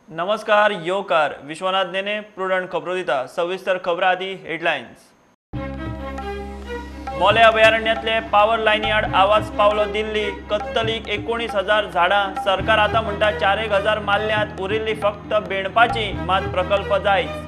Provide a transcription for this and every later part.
नमस्कार योकार विश्वनाथ नेने प्रुडंट खबरो दिता सविस्तर खबरां आदी हेडलायन्स। मोले अभयारण्यातले पावर लायनी आड आवाज पावलो दिल्ली कत्तलीक 19,000 झाडां सरकार आता म्हणटा 4,000 मारल्यात उरिल्ली फक्त बेणपाची मात प्रकल्प जायच।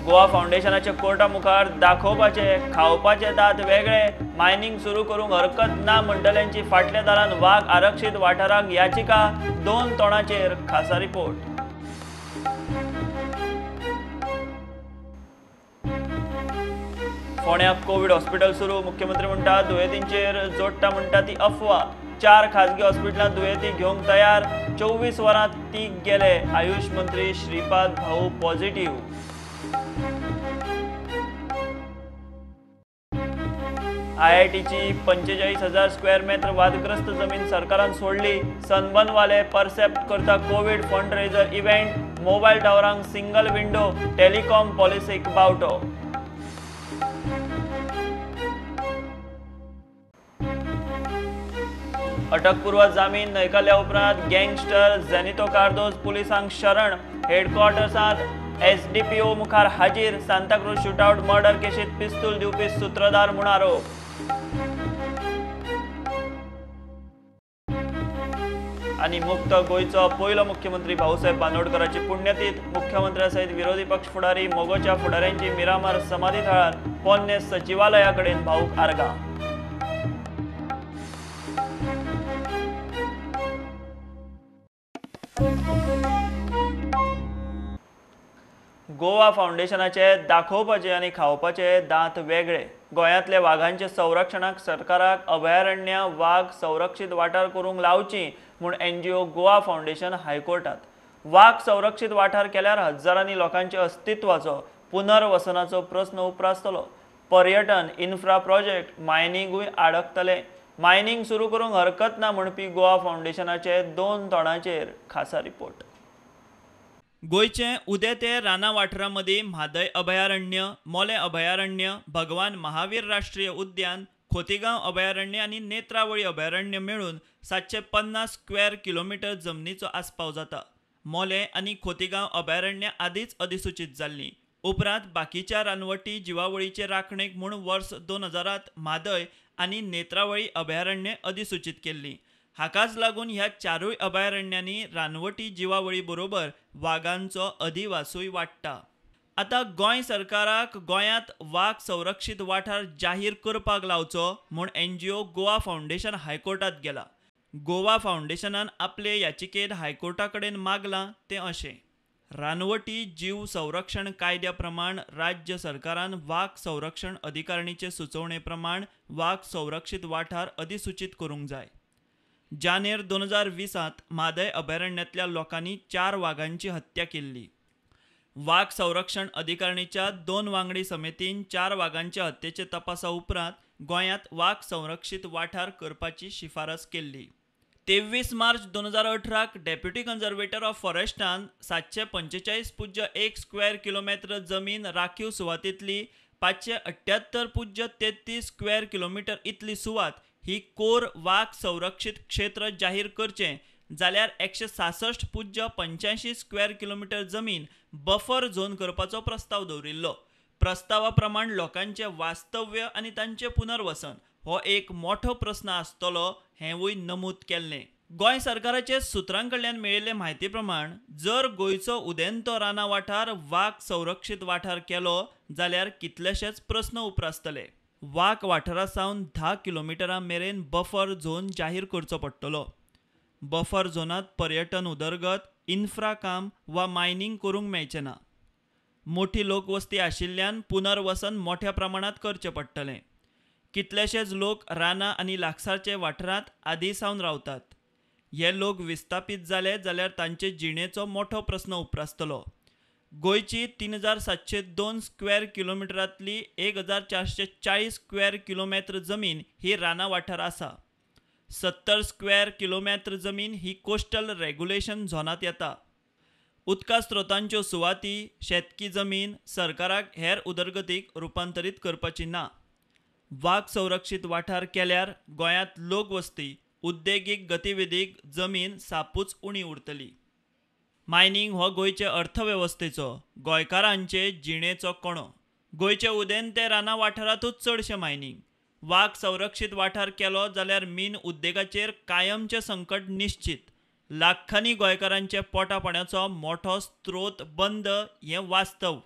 गोवा फाउंडेशनाचे कोर्टा मुखार दाखोवपाचे खावपाचे दात वेगळे मायनिंग सुरू करूंक हरकत ना म्हणटल्यांची फाटल्या दारान वाघ आरक्षीत वाठाराक याचिका 2 तोणाचेर खासा रिपोर्ट। फोंड्याक कोविड हॉस्पिटल सुरू मुख्यमंत्री म्हणटा दुयेंतींचेर जोडटा म्हणटा ती अफवा 4 खाजगी हॉस्पिटलांत दुयेंती घेवंक तयार 24 वरांत तीग गेले आयुष मंत्री श्रीपाद भाऊ पॉझिटिव्ह। आयआयटीची 45,000 स्क्वेअर मीटर वादग्रस्त जमीन सरकारान सोडली सनबर्नवाले परसेप्ट करता covid fund raiser event mobile टावरांक सिंगल विंडो टेलिकॉम पॉलिसीक बावटो। अटकपूर्व जामीन न्हयकारल्या उपरांत गँगस्टर जेनितो कार्दोज पुलिसांक शरण हेडक्वॉर्टर्सांत एसडीपीओ मुखार हाजीर सांताक्रूज शूटआउट मर्डर केशीत पिस्तूल दिवपी सूत्रधार म्हूण आरोप। आनी मुक्त गोयचो पयलो मुख्यमंत्री भाऊसाहेब बांदोडकराची पुण्यतीथ मुख्यमंत्र्या सयत विरोधी पक्ष फुडारी मोगोच्या फुडाऱ्यांची मिरामार समाधी थळार पोन्ने सचिवालया कडेन भावूक आर्गां। गोवा फाउंडेशनाचे दाखोवपाचे आनी खावपाचे दांत वेगळे गोंयांतले वाघांचे संरक्षणाक सरकाराक अभयारण्यां वाघ संरक्षीत वाठार करूंक लावची म्हूण एनजीओ गोवा फाउंडेशन हायकोर्टात। वाघ संरक्षीत वाठार केल्यार हजारांनी लोकांचे अस्तित्वाचो पुनर्वसनाचो प्रस्न उप्रासतलो। पर्यटन इन्फ्रा प्रोजेक्ट मायनिंगूय आडकतले मायनिंग सुरू करूंक हरकत ना म्हणपी गोवा फाउंडेशनाचे 2 तोणाचेर खासा रिपोर्ट। गोयचे उदे ते राना वाठारा मदीं म्हादय अभयारण्य मोले अभयारण्य भगवान महावीर राष्ट्रीय उद्यान खोतीगांव अभयारण्य आनी नेत्रावळी अभयारण्य मेळून 750 स्क्वेअर किलोमीटर जमनीचो आस्पाव जाता। मोले आनी खोतीगांव अभयारण्य आदींच अधिसूचित जाल्लीं उपरांत बाकीच्या रानवटी जिवावळीचे राखणेक म्हूण वर्स 2000 म्हादय आनी नेत्रावळी अभयारण्य अधिसूचित केल्लीं। हाकाच लागून ह्या 4 अभयारण्यांनी रानवटी जिवावळी बरोबर वाघांचो अधिवासूय वाडटा। आता गोंय सरकाराक गोंयांत वाघ संरक्षीत वाठार जाहीर करपाक लावचो म्हूण एनजीओ गोवा फाउंडेशन हायकोर्टात गेला। गोवा फाउंडेशनान आपले याचिकेत हायकोर्टा कडेन मागलां तें अशें रानवटी जीव संरक्षण कायद्या प्रमाण राज्य सरकारान वाघ संरक्षण अधिकारिणीचे सुचोवणे प्रमाण वाघ संरक्षीत वाठार अधिसूचित करूंक जाय। जानेर 2020 म्हादय अभयारण्यांतल्या लोकांनी 4 वाघांची हत्या केल्ली। वाघ संरक्षण अधिकारिणीच्या 2 वांगडी समितीन 4 वाघांच्या हत्येचे तपासा उपरांत गोंयांत वाघ संरक्षीत वाठार करपाची शिफारस केल्ली। 23 मार्च 2018 डेप्युटी कन्झर्वेटर ऑफ फॉरेस्टान 745.1 स्क्वेअर किलोमीटर जमीन राखीव सुवातेंतली 578.33 स्क्वेअर किलोमीटर इतली सुवात ही कोर वाघ संरक्षीत क्षेत्र जाहीर करचें जाल्यार 166.85 स्क्वेअर किलोमीटर जमीन बफर झोन करपाचो प्रस्ताव दवरिल्लो। प्रस्तावा प्रमाण लोकांचे वास्तव्य आनी तांचे पुनर्वसन हो एक मोठो प्रस्न आसतलो हेंवूय नमूद केल्लें। गोंय सरकाराचे सुत्रां कडल्यान मेळिल्ले म्हायती प्रमाण जर गोंयचो उदेंतो राना वाठार वाघ संरक्षीत वाठार केलो जाल्यार कितलेशेच प्रस्न उप्रासतले। वाघ वाठारा सावन 10 किलोमिटरां मेरेन बफर झोन जाहीर करचो पडटलो। बफर झोनात पर्यटन उदरगत इन्फ्रा काम वा मायनिंग करूंक मेळचें ना। मोठी लोकवस्ती आशिल्ल्यान पुनर्वसन मोठ्या प्रमाणात करचें पडटलें। कितलेशेच लोक राना आनी लागसारचे वाठारांत आदीं सावन रावतात। हे लोक विस्थापीत जाले जाल्यार तांचे जिणेचो मोठो प्रस्न उप्रासतलो। गोंयची 3702 स्क्वेअर किलोमिटरांतली 1440 स्क्वेअर किलोमीटर जमीन ही राना वाठार आसा। 70 स्क्वेअर किलोमीटर जमीन ही कोस्टल रेग्युलेशन झोनात येता। उदका स्रोतांच्यो सुवाती शेतकी जमीन सरकाराक हेर उदरगतीक रुपांतरीत करपाची ना। वाघ संरक्षीत वाठार केल्यार गोंयांत लोकवस्ती उद्देगीक गतिविधीक जमीन सापूच उणी उरतली. मायनिंग हो गोंयचे अर्थवेवस्थेचो गोंयकारांचे जिणेचो कणो. गोंयचे उदेंते रानां वाठारांतूच चडशे मायनिंग. वाघ संरक्षीत वाठार केलो जाल्यार मीन उद्देगाचेर कायमचें संकट निश्चित. लाखांनी गोंयकारांचे पोटापाणयाचो मोठो स्त्रोत बंद हें वास्तव.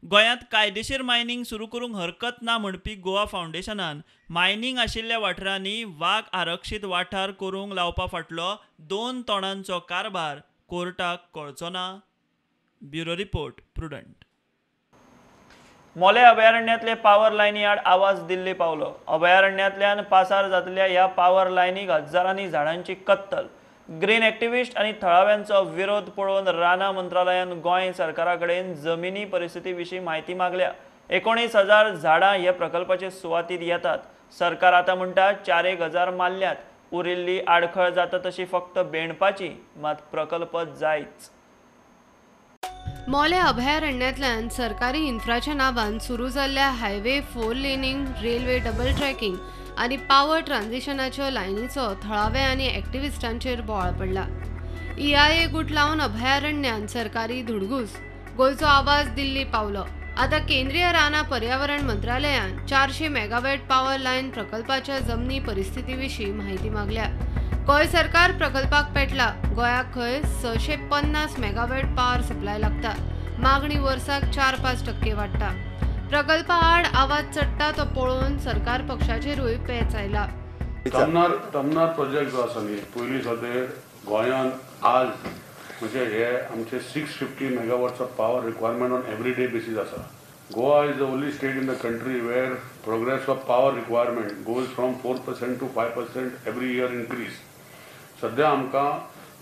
गोंयांत कायदेशीर मायनिंग सुरू करूंक हरकत ना म्हणपी गोवा फावंडेशनान मायनिंग आशिल्ल्या वाठारांनी वाघ आरक्षीत वाठार करूंक लावपा फाटलो 2 तोणांचो कारभार कोर्टाक कळचो ना. Bureau report prudent. मोले अभयारण्यातले पावर लायनी आड आवाज दिल्ली पावलो. अभयारण्यातल्यान पासार जातल्या ह्या पावर लायनीक हजारांनी झाडांची कत्तल. ग्रीन एक्टिविस्ट आणि थळाव्यांचो विरोध पळोवन राना मंत्रालयान गोंय सरकारा कडेन जमिनी परिस्थिती विशीं म्हायती मागल्या. 19,000 झाडां हे प्रकल्पाचे सुवातीत येतात. सरकार आतां म्हणटा 4,000 मारल्यात. उरिल्ली आडखळ जाता तशी फक्त बेंडपाची, मात प्रकल्प जायच. मोले अभयारण्यातल्यान सरकारी इन्फ्राच्या नावान सुरू जाल्ल्या highway 4 laning, railway double tracking आणि पॉवर ट्रान्झिशनाच्यो लायनीचो थळावे आनी एक्टिविस्टांचेर बोवाळ पडला. EIA गुट लावन अभयारण्यान सरकारी धुडगूस. गोंयचो आवाज दिल्ली पावलो. आता केंद्रीय राना पर्यावरण मंत्रालयान 400 मेगावॅट पॉवर लायन प्रकल्पाच्या जमनी परिस्थिती विशीं म्हायती मागल्या. गोंय सरकार प्रकल्पाक पेटला. गोंयाक खंय 650 मेगावॅट पॉवर सप्लाय लागता. मागणी वर्साक 4-5% वाडटा. प्रकल्पा आड आवाज चडटा तो पळोवन सरकार पक्षाचेरूय पेंच आयला. तमनार प्रोजेक्ट जो आसा न्ही, पयलीं सद्या गोंयांत आज म्हणजे हे आमचे 650 megawatts of power requirement on every day basis आसा. Goa is the only state in the country where progress of power requirement goes from 4% to 5% every year increase. सध्या आमकां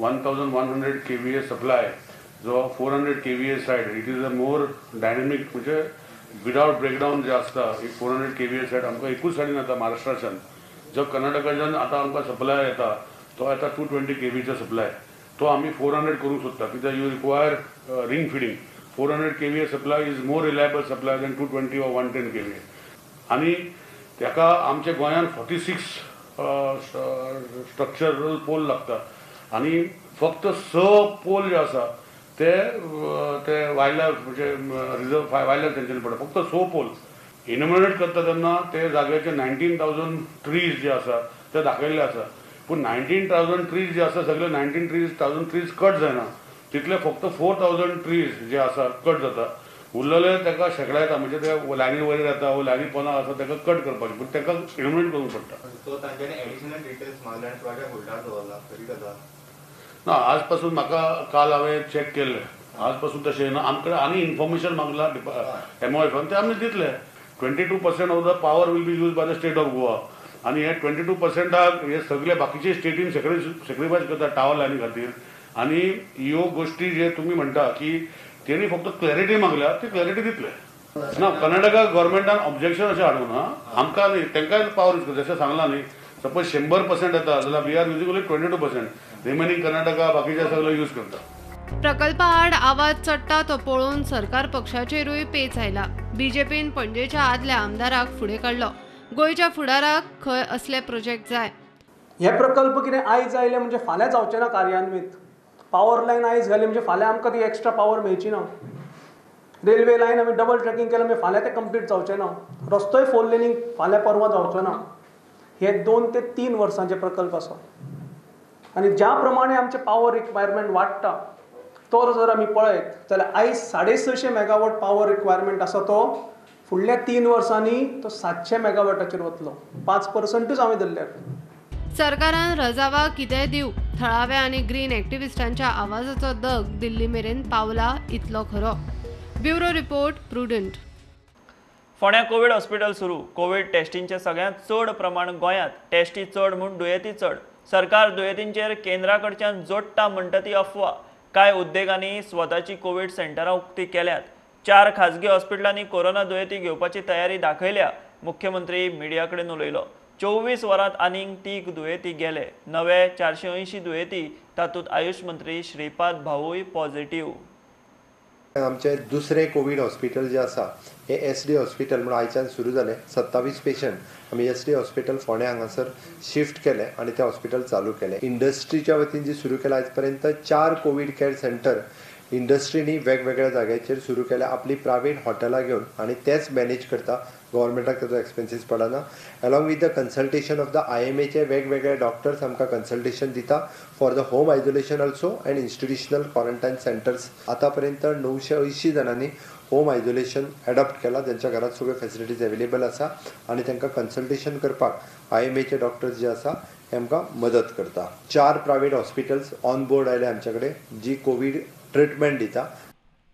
1100 kVA सप्लाय जो 400 kVA side it is a more dynamic म्हणजे without breakdown जे आसता 400 kVA said आमकां एकूच सायडीन येता महाराष्ट्राच्यान. जो कर्नाटकाच्यान आतां आमकां सप्लाय येता तो येता 220 kVA सप्लाय. तो आमी 400 करूंक सोदता कित्याक you require ring feeding. 400 kVA supply is more reliable supply than 220 or 110 kVA. आनी ताका आमच्या गोंयांत 46 स्ट्रक्चरल पोल लागता आनी फक्त 6 पोल जे आसा ते वायल्ड लायफ म्हणजे रिजर्व वायल्ड लायफ सँच्युरी पडटा. फक्त 6 पोल इनोमिनेट करता तेन्ना ते जाग्याचे 19,000 ट्रीज जे आसा ते दाखयल्ले आसा. पूण 19,000 ट्रीज जे आसा सगळे 19,000 ट्रीज कट जायना. तितले फक्त 4,000 ट्रीज जे आसा कट जाता. उरलेले ताका शेकड्या येता म्हणजे ते लायनी वयर येता वो लायनी पोना आसा ताका कट करपाचे पूण ताका इनोमिनेट करूंक पडटा. ना आज पासून म्हाका काल हांवें चॅक केल्लें. आज पासून तशें ना. आमचे आनी इन्फॉर्मेशन मागला MOF ते आमी दितले. 22% of the power will be use by the state of Goa आनी हे 22%ाक हे सगळे बाकीचे स्टेटीन सॅक्रिफायस करता टावर लायनी खातीर. आनी ह्यो गोश्टी जे तुमी म्हणटा की तेणी फक्त क्लॅरिटी मागल्या ती क्लॅरिटी दितले. ना कर्नाटका गव्हर्मेंटान ऑब्जेक्शन अशें हाडूं ना. आमकां न्ही तांकांय पॉवर यूज करता जशें सांगलां न्ही. सपोज 100% येता जाल्यार we are using only 22%. Remaining Karnataka बाकीचे सगळे यूज करता. प्रकल्पा आड आवाज चडटा तो पळोवन सरकार पक्षाचेरूय पेंच आयला. BJPन पणजेच्या आदल्या आमदाराक फुडें काडलो. गोंयच्या फुडाराक खंय असले प्रोजेक्ट जाय. हे प्रकल्प कितें आयज आयले म्हणजे फाल्यां जावचे ना कार्यान्वीत. पॉवर लायन आयज घाली म्हणजे फाल्यां आमकां ती एक्स्ट्रा पॉवर मेळची ना. रेल्वे लायन आमी डबल ट्रॅकिंग केलें म्हणजे फाल्यां तें कंप्लीट जावचें ना. रस्तोय 4 लेनींग फाल्यां परवां जावचो ना. हे 2 ते 3 वर्सांचे प्रकल्प आसा. आनी ज्या प्रमाणे आमचे पॉवर रिक्वायरमेंट वाडटा तो जर आमी पळयत जाल्यार आयज 650 मेगावॉट पॉवर रिक्वायरमेंट आसा तो फुडल्या 3 वर्सांनी तो 700 मेगावॉटाचेर वतलो. 5%च हांवें धरल्यार. सरकारान रजावा कितेंय दिवं, थळाव्या आनी ग्रीन एक्टिविस्टांच्या आवाजाचो दग दिल्ली मेरेन पावला इतलो खरो. Bureau report prudent. फोंड्या कोविड हॉस्पिटल सुरू. कोविड टेस्टींचे सगळ्यांत चड प्रमाण गोंयांत. टेस्टी चड म्हूण दुयेंती चड. सरकार दुयेंतींचेर केंद्रा कडच्यान जोडटा म्हणटा ती अफवा. कांय उद्देगांनी स्वताची कोविड सेंटरां उक्ती केल्यात. 4 खाजगी हॉस्पिटलांनी कोरोना दुयेंती घेवपाची तयारी दाखयल्या. मुख्यमंत्री मिडिया कडेन उलयलो. 24 वरांत आनीक 3 दुयेंती गेले. नवे 480 दुयेंती, तातूंत आयुष मंत्री श्रीपाद भाऊय पॉझिटिव्ह. आमचे दुसरे कोविड हॉस्पिटल जे आसा हे SD हॉस्पिटल म्हणून आयच्यान सुरू जालें. 27 पेशंट आमी SD हॉस्पिटल फोंडें हांगासर शिफ्ट केले आनी ते हॉस्पिटल चालू केले. इंडस्ट्रीच्या वतीन जी सुरू केला आयज पर्यंत 4 कोविड केअर सेंटर इंडस्ट्रीनी वेगवेगळ्या जाग्याचेर सुरू केल्या. आपली प्रायवेट हॉटेलां घेवन आनी तेच मॅनेज करता. गव्हर्मेंटाक तेजो एक्सपेन्सीस पडना. Along with the consultation of the IMAचे वेगवेगळे डॉक्टर्स आमकां कन्सल्टेशन दिता for the home isolation also and institutional quarantine centres. आतां पर्यंत 980 जाणांनी होम आयसोलेशन एडॉप्ट केला. त्यांच्या घरात सगळे फॅसिलिटीज अवेलेबल आसा आनी तांकां कन्सल्टेशन करपाक IMAचे डॉक्टर्स जे आसा हे आमकां मदत करता. 4 प्रायवेट हॉस्पिटल्स ऑन बोर्ड आयले आमचे कडेन जी कोविड ट्रिटमेंट दिता.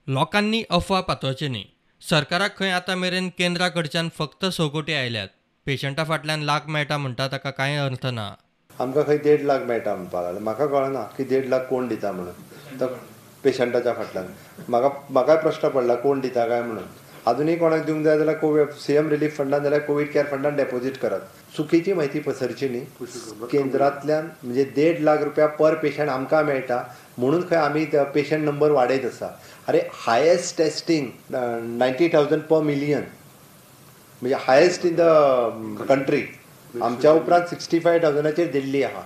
लोकांनी अफवा पातळची न्ही. सरकाराक खंय आतां मेरेन केंद्रा कडच्यान फक्त 100 कोटी आयल्यात. पेशंटा फाटल्यान लाख मेळटा म्हणटा ताका कांय अर्थ ना. आमकां खंय 1.5 लाख मेळटा म्हणपाक लागले. म्हाका कळना की 1.5 लाख कोण दिता म्हणून तो पेशंटाच्या फाटल्यान. म्हाकाय प्रश्न पडला कोण दिता काय म्हणून. अजूनही कोणाक दिवंक जाय जाल्यार कोविड CM रिलीफ फंडान जाल्यार कोविड केअर फंडान डेपॉझिट करात. चुकीची माहिती पसरची न्ही. केंद्रांतल्यान म्हणजे 1.5 लाख रुपया पर पेशंट आमकां मेळटा म्हणून खंय आमी पेशंट नंबर वाडयत आसा. अरे हायेस्ट टेस्टिंग 90,000 पर मिलियन म्हणजे हायेस्ट इन द कंट्री. आमच्या उपरांत 65,000 दिल्ली आहा.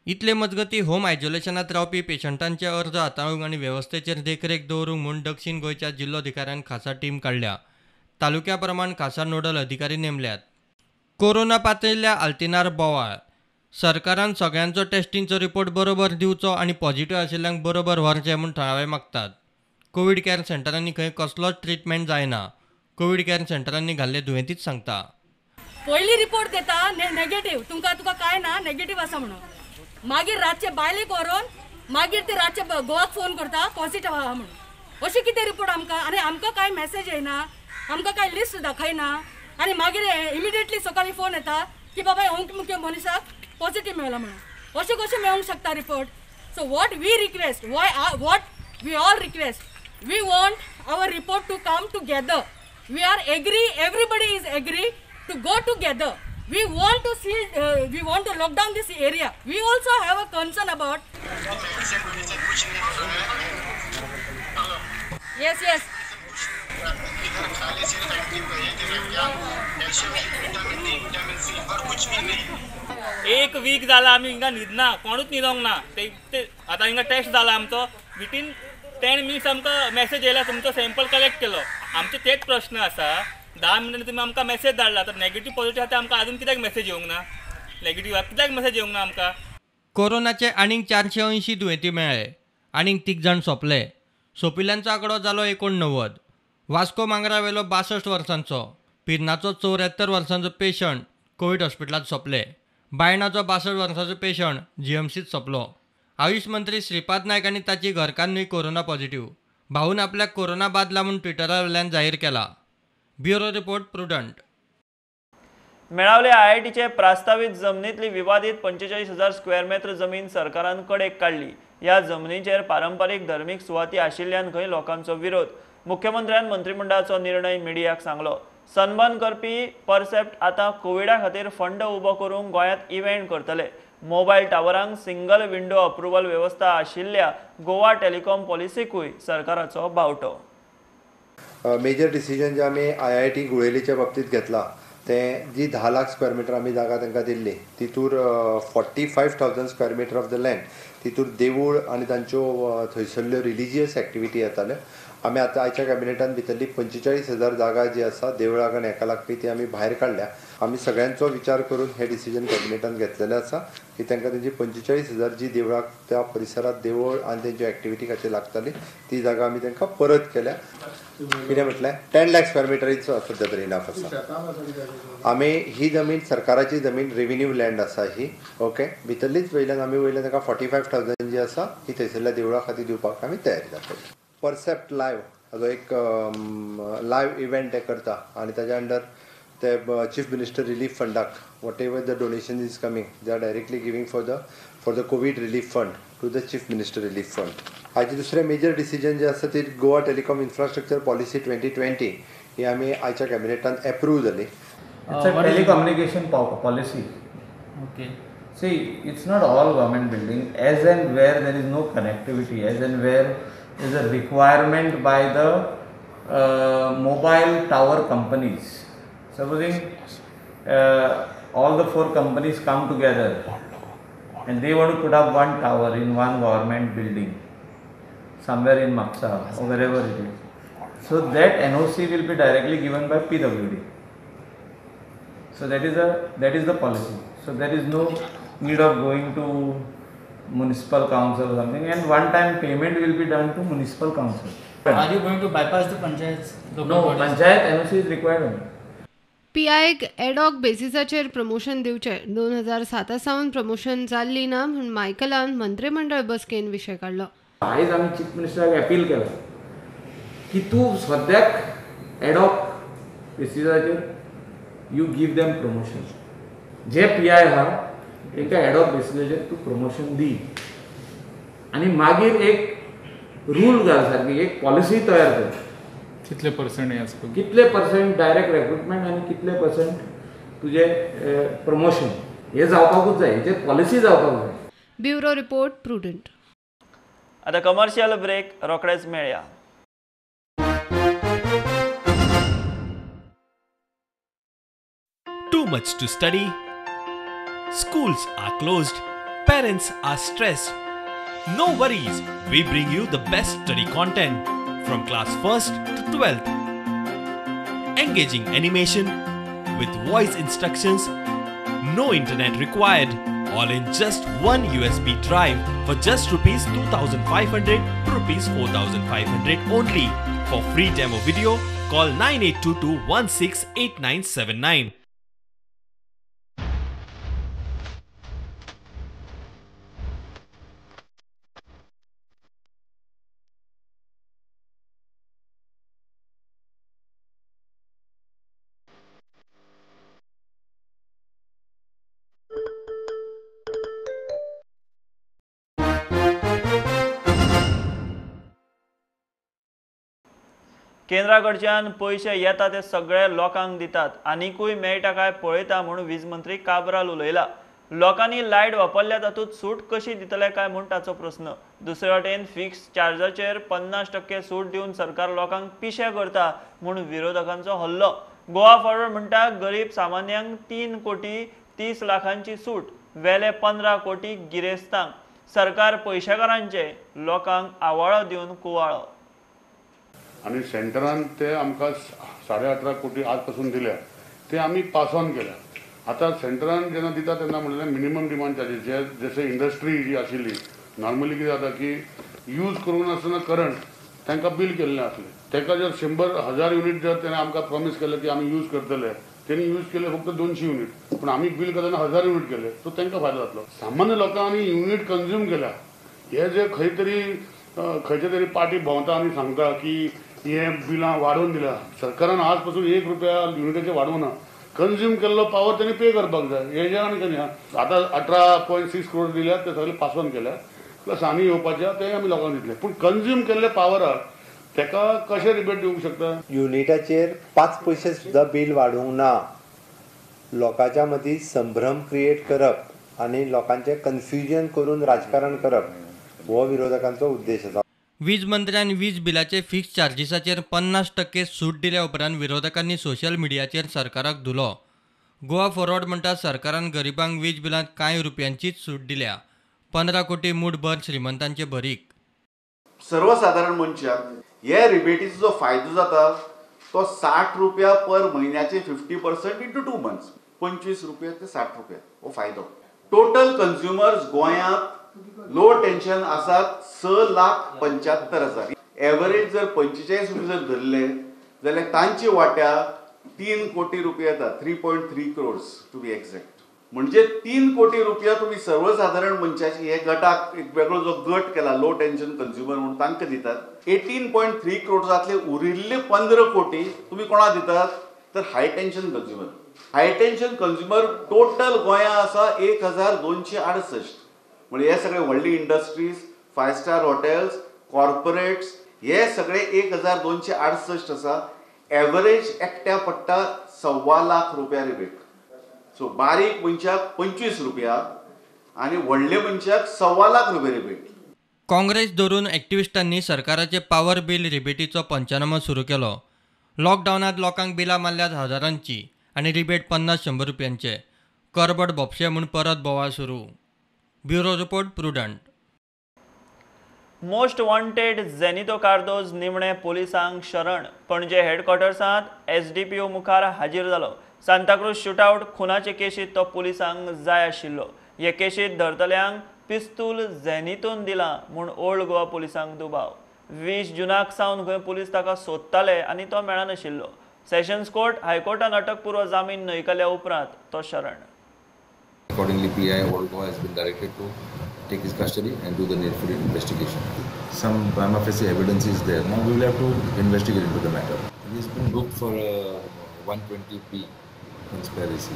इतले मजगती होम आयसोलेशनात रावपी पेशंटांचे अर्ज हाताळूंक आनी वेवस्थेचेर देखरेख दवरूंक म्हूण दक्षिण गोंयच्या जिल्लोधिकाऱ्यान खासा टीम काडल्या. तालुक्या प्रमाण खासा नोडल अधिकारी नेमल्यात. कोरोना पातळिल्ल्या आल्तिनार बोवाळ. सरकारान सगळ्यांचो टेस्टिंगचो रिपोर्ट बरोबर दिवचो आनी पॉझिटिव्ह आशिल्ल्यांक बरोबर व्हरचें म्हूण थळावे मागतात. कोविड केअर सेंटरांनी खंय कसलोच ट्रिटमेंट जायना. कोविड केअर सेंटरांनी घाल्ले दुयेंतीच सांगता. पयली रिपोर्ट देता नेगेटिव्ह तुका काय ना नेगेटिव्ह आसा म्हणून. मागीर रातचे बायलेक व्हरून मागीर ते रातचे गोवाक फोन करता पॉझिटिव्ह आहा म्हणून. अशी कितें रिपोर्ट आमकां आनी आमकां काय मेसेज येयना आमकां काय लिस्ट दाखयना आनी मागीर इमिडिएटली सकाळी फोन येता की बाबा अमके मनशाक पॉझिटिव्ह मेळ्ळा म्हणून. अशें कशें मेळूंक शकता report. So what we request what we all request we want our report to come together. We are agree everybody is agree to go together. We want to see, we want to lock down this area. We also have a concern about. Yes. एक weak जाला आमी हिंगा न्हिदना कोणूच न्हिदोंक ना. ते आतां हिंगा taste जाला आमचो विथीन 10 मिनिट्स आमकां मेसेज येयला तुमचो सॅम्पल कलेक्ट केलो. आमचे तेच प्रश्न आसा 10 मिनिटांनी तुम्ही आमकां मेसेज धाडला तर नेगेटिव्ह पॉझिटिव्ह आतां आमकां अजून कित्याक मेसेज येवंक ना. नेगेटिव्ह कित्याक मेसेज येवंक ना आमकां. कोरोनाचे आनीक 480 दुयेंती मेळ्ळे. आनीक 3 जाण सोंपले. सोंपिल्ल्यांचो आंकडो जालो 89. वास्को मांगरावेलो 62 वर्सांचो पिरनाचो 74 वर्सांचो पेशंट कोविड हॉस्पिटलांत सोंपले. बायणाचो 62 वर्सांचो पेशंट GMCत सोंपलो. आयुष मंत्री श्रीपाद नायक आनी ताची घरकान्नूय कोरोना पॉझिटिव्ह. भाऊन आपल्याक कोरोना बादला म्हूण ट्विटरा वयल्यान जाहीर केला. Bureau report Prudent. मेळावले IITचे प्रस्तावित जमनीतली विवादीत 45,000 स्क्वेअर मीटर जमीन सरकारान कडेक काढली. ह्या जमनीचेर पारंपारीक धर्मीक सुवाती आशिल्ल्यान खंय लोकांचो विरोध. मुख्यमंत्र्यान मंत्रिमंडळाचो निर्णय मिडियाक सांगलो. सनबर्न करपी परसेप्ट आतां कोविडा खातीर फंड उबो करूंक गोंयांत इव्हेंट करतले. मोबायल टावरांक सिंगल विंडो अप्रुवल व्यवस्था आशिल्ल्या गोवा टेलिकॉम पॉलिसीकूय सरकाराचो बावटो. मेजर डिसिजन जे आमी IIT गुळेलीच्या बाबतीत घेतला ते जी 10 लाख स्क्वेअर मीटर आमी जागा तांकां दिल्ली तितूर 45,000 square metre of the land तितूर देवूळ आनी तांच्यो थंयसरल्यो रिलिजियस एक्टिविटी येताल्यो. आमी आतां आयच्या कॅबिनेटान भितरली 45,000 जागा जी आसा देवळाक आनी हेका लागपी ती आमी भायर काडल्या. आमी सगळ्यांचो विचार करून हे डिसिजन कॅबिनेटान घेतलेलें आसा की तांकां तेंची 45,000 जी देवळाक त्या परिसरांत देवळ आनी तेंच्यो एक्टिविटी खातीर लागताली ती जागा आमी तांकां परत केल्या. कितें म्हटलें 10 लाख स्क्वेअर मीटर सद्या तरी इनफ आसा. आमी ही जमीन सरकाराची जमीन रेव्हेन्यू लँड आसा ही ओके भितरलीच वयल्यान आमी वयल्यान ताका 45,000 जी आसा ही थंयसरल्या देवळा खातीर दिवपाक आमी तयारी जातली. परसेप्ट लायव्ह हाजो एक लायव्ह इव्हेंट ते करता आनी ताच्या अंडर ते चीफ मिनिस्टर रिलीफ फंडाक whatever the donation is coming they are directly giving for the covid relief fund to the chief minister relief fund. आयचे दुसरे मेजर डिसिजन जे आसा ती गोवा टेलिकॉम इन्फ्रास्ट्रक्चर पॉलिसी 2020 ही आमी आयच्या कॅबिनेटान एप्रूव जाली. It's a telecommunication policy. Okay. See, it's not all government building. As and where there is no connectivity, as and where is a requirement by the mobile tower companies. Supposing all the 4 companies come together and they want to put up one tower in one government building somewhere in Maksa or wherever it is. So that NOC will be directly given by PWD. So that is the policy. So there is no need of going to municipal council or something, and one time payment will be done to municipal council. Are you going to bypass the panchayats? No, panchayat NOC is required only. PIक ad hoc बेसिसाचेर promotion दिवचे 2007 सावन promotion जाल्ली ना म्हूण मायकलान मंत्रिमंडळ बसकेन विशय काडलो. आयज आमी चीफ मिनिस्टराक अपील केला की तूं सद्याक एडॉक बेसिसाचेर यू गिव देम प्रमोशन. जे PI आहा एका एडॉक बेसिसाचेर तूं प्रमोशन दी आनी मागीर एक रूल घाल सारकी एक पॉलिसी तयार कर. कितले परसेंट हे आसता? कितले परसेंट डायरेक्ट रिक्रुटमेंट आनी कितले परसेंट तुझे प्रमोशन हे जावपाकूच जाय. हेचे पॉलिसी जावपाक जाय. Bureau report prudent. आता कमर्शियल ब्रेक रोखडेच मेळया. Too much to study? Schools are closed. Parents are stressed. No worries. We bring you the best study content from class 1st to 12th. Engaging animation with voice instructions. No internet required. All in just one USB drive for just rupees 2,500 to rupees 4,500 only. For free demo video, call 9822168979. केंद्रा कडच्यान पयशे येता ते सगळे लोकांक दितात, आनीकूय मेळटा काय पळयता म्हूण वीज मंत्री काब्राल उलयला. लोकांनी लायट वापरल्या तातूंत सूट कशी दितले काय म्हूण ताचो प्रस्न. दुसरे वटेन फिक्स चार्जाचेर 50% सूट दिवन सरकार लोकांक पिशे करता म्हूण विरोधकांचो हल्लो. गोवा फॉरवर्ड म्हणटा गरीब सामान्यांक 3 कोटी 30 लाखांची सूट, वेले 15 कोटी गिरेस्तांक. सरकार पयशेकारांचे लोकांक आवाळो दिवन कुवाळो. आणि सेंटरान ते आमकां 18.5 कोटी आज पासून दिल्या, ते आमी पास ऑन केल्या. आता सेंटरान जेन्ना दिता तेन्ना म्हणलें मिनिमम डिमांड चार्जीस जे जशें इंडस्ट्री जी आशिल्ली नॉर्मली कितें जाता की यूज करून नासतना करंट तांकां बील केल्लें आसलें. ताका जर 100,000 युनिट जर तेणें आमकां प्रॉमिस केलें की आमी यूज करतले, तेणी यूज केले फक्त 200 युनिट, पूण आमी बील करतना 1000 युनिट केले, सो तांकां फायदो जातलो. सामान्य लोकांनी युनिट कंज्यूम केल्या. हे जे खंयच्या तरी पार्टी भोंवता आनी सांगता की हे बिलां वाडोवन दिल्या. सरकारान आज पासून 1 रुपया युनिटाचे वाडोवना. कंज्यूम केल्लो पावर त्यांनी पे करपाक जाय. हे जे आनी कितें आतां 18.6 करोड दिल्यात ते सगळे पास ऑन केल्या, प्लस आनी येवपाचे ते आमी लोकांक दितले. पूण कंज्यूम केल्ले पावराक तेका कशें रिबेट दिवंक शकता? युनिटाचेर 5 पयशे सुद्दां बील वाडोवंक ना. लोकांच्या मदीं संभ्रम क्रिएट करप आनी लोकांचें कन्फ्युजन करून राजकारण करप हो विरोधकांचो उद्देश आसा. वीज मंत्र्यान वीज बिलाचे फिक्स चार्जिसाचेर 50% सूट दिल्या उपरांत विरोधकांनी सोशल मिडियाचेर सरकाराक धुलो. गोवा फॉरवर्ड म्हणटा सरकारान गरिबांक वीज बिलांत कांय रुपयांचीच सूट दिल्या. 15 कोटी मूठभर श्रीमंतांचे भरीक. सर्वसाधारण मनशाक हे रिबेटीचो जो फायदो जाता तो 60 रुपया पर म्हयन्याचे 50% इंटू 2 मंथ्स 25 रुपया ते 60 रुपया हो फायदो. टोटल कंज्युमर्स गोंयांत लो टेन्शन आसात 6,75,000. एवरेज जर 45 रुपया जर धरले जाल्यार तांची वाट्या 3 कोटी रुपया येता. 3.3 crores टू बी एक्झॅक्ट. म्हणजे 3 कोटी रुपया तुम्ही सर्वसाधारण मनशाची हे गटाक एक वेगळो जो गट केला लो टेन्शन कंज्युमर म्हणून तांकां दितात. 18.3 crores उरिल्ले 15 कोटी तुम्ही कोणा दितात तर हाय टेन्शन कंज्युमर. हाय टेन्शन कंज्युमर टोटल गोंया आसा 1268. म्हणजे हे सगळे व्हडली इंडस्ट्रीज, 5 स्टार हॉटेल्स, कॉर्पोरेट्स हे सगळे 1268 आसा. एवरेज एकट्या पडटा 1.25 लाख रुपया रिबेट. सो बारीक मनशाक 25 रुपया आनी व्हडले मनशाक 1.25 लाख रुपया रिबेट. काँग्रेस धरून एक्टिविस्टांनी सरकाराचे पॉवर बिल रिबेटीचो पंचनामो सुरू केलो. लॉकडावनात लोकांक बिलां मारल्यात हजारांची आनी रिबेट 50-100 रुपयांचे. करबड बोपशे म्हूण परत बोवाळ सुरू. Bureau report Prudent. Most wanted Zenito Cardozo निमणे पुलिसांक शरण. पणजे हेडक्वॉर्टर्सांत SDPO मुखार हाजीर जालो. सांताक्रूज शूटआउट खुनाचे केशीत तो पुलिसांक जाय आशिल्लो. हे केशीत धरतल्यांक पिस्तूल झेनितोन दिला म्हूण ओल्ड गोवा पुलिसांक दुबाव. 20 जुनाक सावन गोंय पुलीस ताका सोदताले आनी तो मेळनाशिल्लो. सेशन्स कोर्ट हायकोर्टान अटकपूर्व जामीन न्हयकारल्या उपरांत तो शरण. Accordingly, PI Old Goa has been directed to take his custody and do the needful investigation. Some prima facie evidence is there. Now we will have to investigate into the matter. He has been booked for 120B conspiracy.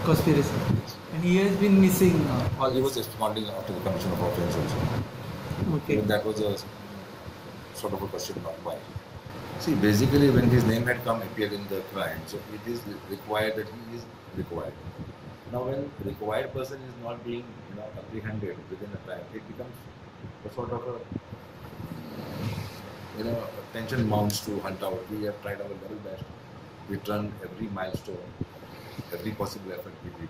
Conspiracy. And he has been missing. He was responding to the commission of offence also. Okay. But that was a sort of a question mark. Why? See, basically, when his name had appeared in the crime, so it is required that he is required. Now, when the required person is not being, apprehended within a time, it becomes a sort of a, tension mounts to hunt out. We have tried our level best. We've done every milestone, every possible effort we did.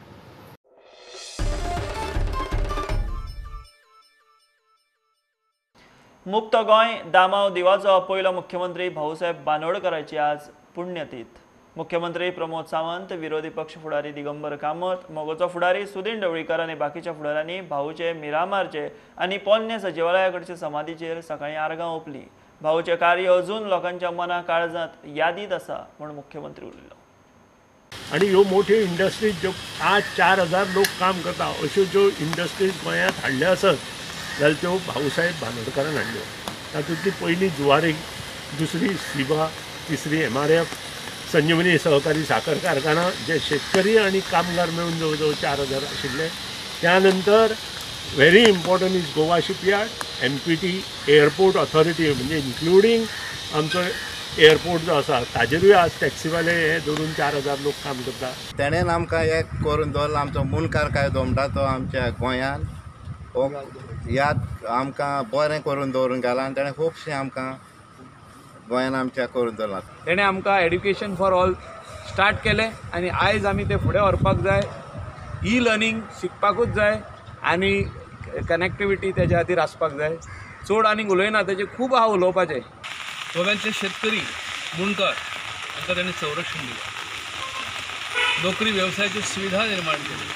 मुक्त गोंय दामाव दिवाचो पयलो मुख्यमंत्री भाऊसाहेब बांदोडकराची आज पुण्यतीथ. मुख्यमंत्री प्रमोद सावंत, विरोधी पक्ष फुडारी दिगंबर कामत, मोगोचो फुडारी सुदीन ढवळीकर आनी बाकीच्या फुडाऱ्यांनी भाऊचे मिरामारचे आनी पोन्ने सचिवालयाकडचे समाधीचेर सकाळी आर्गां ओपली. भाऊचे कार्य अजून लोकांच्या मना काळजांत यादीत आसा म्हूण मुख्यमंत्री उलयलो. आणि ह्यो मोठ्यो इंडस्ट्रीज ज्यो आज 4000 लोक काम करता अश्यो ज्यो इंडस्ट्रीज गोंयांत हाडल्यो आसत जाल्यार त्यो भाऊसाहेब बांदोडकरान हाडल्यो. तातूंतली पयली जुवारी, दुसरी सिबा, तिसरी MRF, संजीवनी सहकारी साखर कारखाना, जे शेतकरी आणि कामगार मेळून जवळ जवळ 4000 आशिल्ले. त्यानंतर very important is Goa shipyard, MPT, airport authority, म्हणजे इन्क्लुडींग आमचो एअरपोर्ट जो आसा ताजेरूय आज टॅक्सीवाले हे धरून 4000 लोक काम करता. तेणेन आमकां एक करून दवरला. आमचो मुनकार कायदो म्हणटा तो आमच्या गोंयांत याद आमकां बरें करून दवरून गेला आनी तेणें खुबशें आमकां गोंयांत आमच्या करून दवरला. तेणें आमकां एड्युकेशन फॉर ऑल स्टार्ट केलें आनी आयज आमी तें फुडें व्हरपाक जाय. लर्निंग शिकपाकूच जाय आनी कनेक्टिविटी तेज्या खातीर आसपाक जाय. चड आनीक उलयना, तेजें खूब आहा उलोवपाचें. गोव्यातले शेतकरी, मुणकार हांकां ताणें संरक्षण दिलें. नोकरी व्यवसायाची सुविधा निर्माण केली.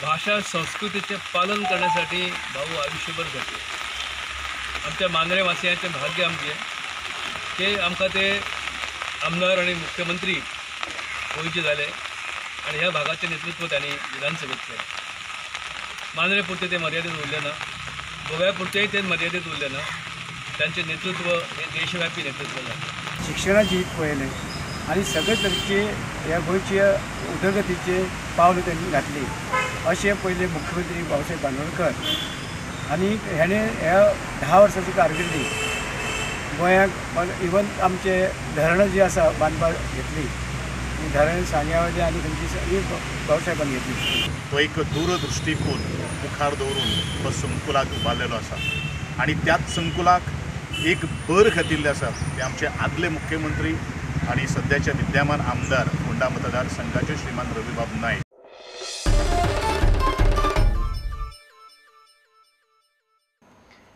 भाषा संस्कृतीचे पालन करण्यासाठी भाऊ आयुष्यभर झटले. आमच्या मांद्रे वासियांचें भाग्य आमचें ते आमकां ते आमदार आणि मुख्यमंत्री गोंयचे जाले आणि ह्या भागाचे नेतृत्व त्यांनी विधानसभेत केलें. मांद्रे पुरते ते मर्यादित उरले ना, गोव्यापुरतेही ते मर्यादित उरले ना. त्यांचे नेतृत्व हे देशव्यापी नेतृत्व जालें. शिक्षणाची हित पळयलें आनी सगळे तरेचे ह्या गोंयचे उदरगतीचे पावल त्यांनी घातली अशें पयले मुख्यमंत्री भाऊसाहेब बांदोडकर. आनी हेणें ह्या 10 वर्सांची कारकिर्दी गोंयांक इवन आमचे धरणां जी आसा बांदपाक घेतली. धरण सांग्यावले आनी खंयची सगळी भाऊसाहेबान घेतली. तो एक दूरदृष्टीकोन मुखार दवरून तो संकुलाक उबारलेलो आसा आनी त्याच संकुलाक एक भर घातिल्ले आसा. ते आमचे आदले मुख्यमंत्री आणि सध्याचे विद्यमान आमदार फोंडा मतदारसंघाचे श्रीमान रविबाब नाईक.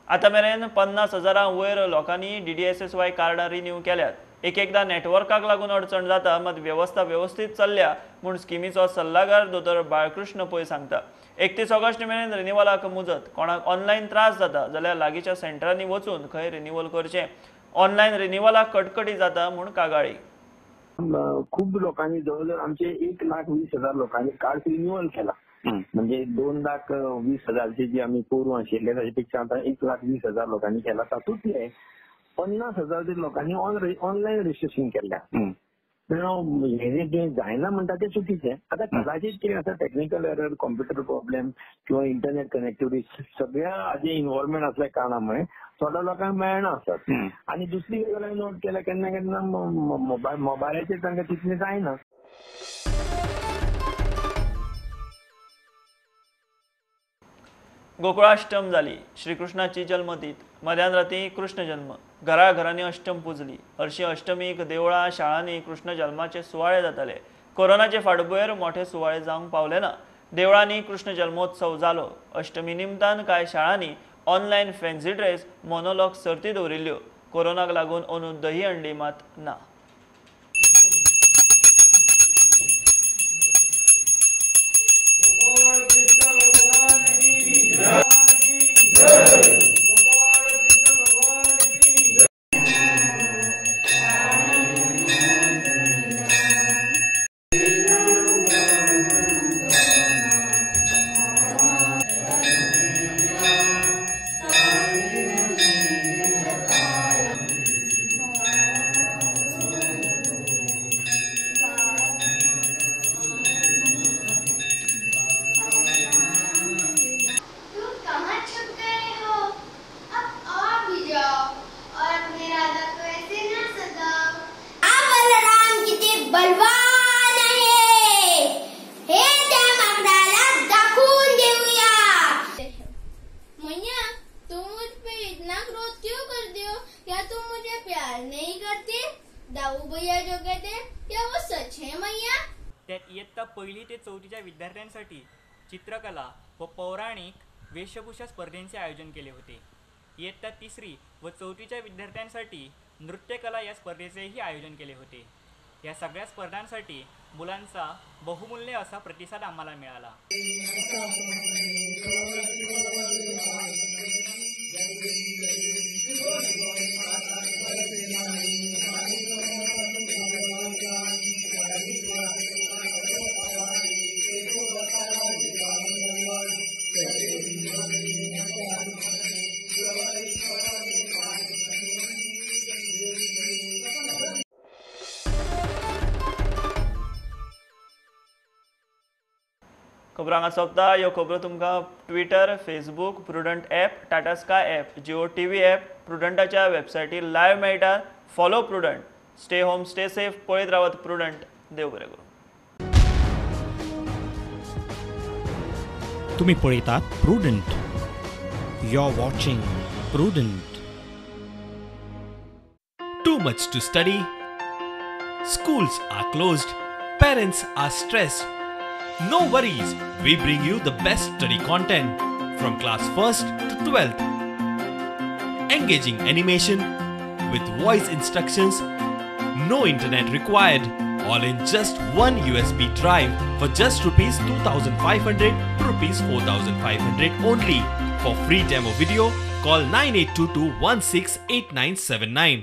आतां मेरेन 50,000 वयर लोकांनी DDSSY कार्डां रिन्यू केल्यात. एकदां नेटवर्काक लागून अडचण जाता, मात व्यवस्था व्यवस्थीत चल्ल्या म्हूण स्किमीचो सल्लागार दोतोर बाळकृष्ण पै सांगता. 31 ऑगस्ट मेरेन रिन्युवलाक मुजत. कोणाक ऑनलायन त्रास जाता जाल्यार लागींच्या सेंटरांनी वचून खंय रिन्युवल करचें. ऑनलायन रिन्युवलाक कटकटी जाता म्हूण कागाळी. खूप लोकांनी जवळजवळ आमचे 1,20,000 लोकांनी कार्ड रिन्युअल केला. म्हणजे 2,20,000चे जे आम्ही पोरू आशिल्ले ताचे आता 1,20,000 लोकांनी केला. तातूंतले 50,000 लोकांनी ऑनलायन रजिस्ट्रेशन केल्या. हे जे जायना म्हणटा ते चुकीचे. आता कदाचित कितें आसा टेक्निकल एरर, कॉम्प्युटर प्रॉब्लेम किंवा इंटरनेट कनेक्टिव्हिटी सगळ्या हाजे इन्व्हॉल्वमेंट असल्या कारणामुळे थोड्या लोकांक मेळना आसत. आणि दुसरी गजाल नोट केल्या केन्ना केन्ना मोबायलाचेर तांकां तितलें जायना. गोकुळाष्टम जाली. श्रीकृष्णाची जल्मतीथ मध्यान राती कृष्ण जन्म. घराघरांनी अष्टम पुजली. हरशी अष्टमीक देवळां शाळांनी कृष्ण जल्माचे सुवाळे जाताले. कोरोनाचे फाटभुंयेर मोठे सुवाळे जावंक पावले ना. देवळांनी कृष्ण जल्मोत्सव जालो. अष्टमी निमतान कांय शाळांनी ऑनलायन फॅन्सी ड्रेस मोनोलॉग सर्ती दवरिल्ल्यो. कोरोनाक लागून अंदू दही अंडी मात ना. त्यात इयत्ता पहिली ते चौथीच्या विद्यार्थ्यांसाठी चित्रकला व पौराणिक वेशभूषा स्पर्धेंचे आयोजन केले होते. इयत्ता तिसरी व चौथीच्या विद्यार्थ्यांसाठी नृत्यकला या स्पर्धेचेही आयोजन केले होते. या सगळ्या स्पर्धांसाठी मुलांचा बहुमूल्य असा प्रतिसाद आम्हाला मिळाला. खबरांक सोंपता. ह्यो खबरो तुमकां Twitter, Facebook, Prudent app, Tata Sky app, Jio TV app, प्रुडंटाच्या वेबसायटीर लायव्ह मेळटा. Follow Prudent. Stay home, stay safe. पळयत रावत प्रुडंट. देव बरें करूं. तुम्ही पळयतात Prudent. You are watching Prudent. Too much to study? Schools are closed. Parents are stressed. No worries, we bring you the best study content from class 1st to 12th. Engaging animation with voice instructions, no internet required, all in just one USB drive for just rupees 2,500 to rupees 4,500 only. For free demo video, call 9822 168979.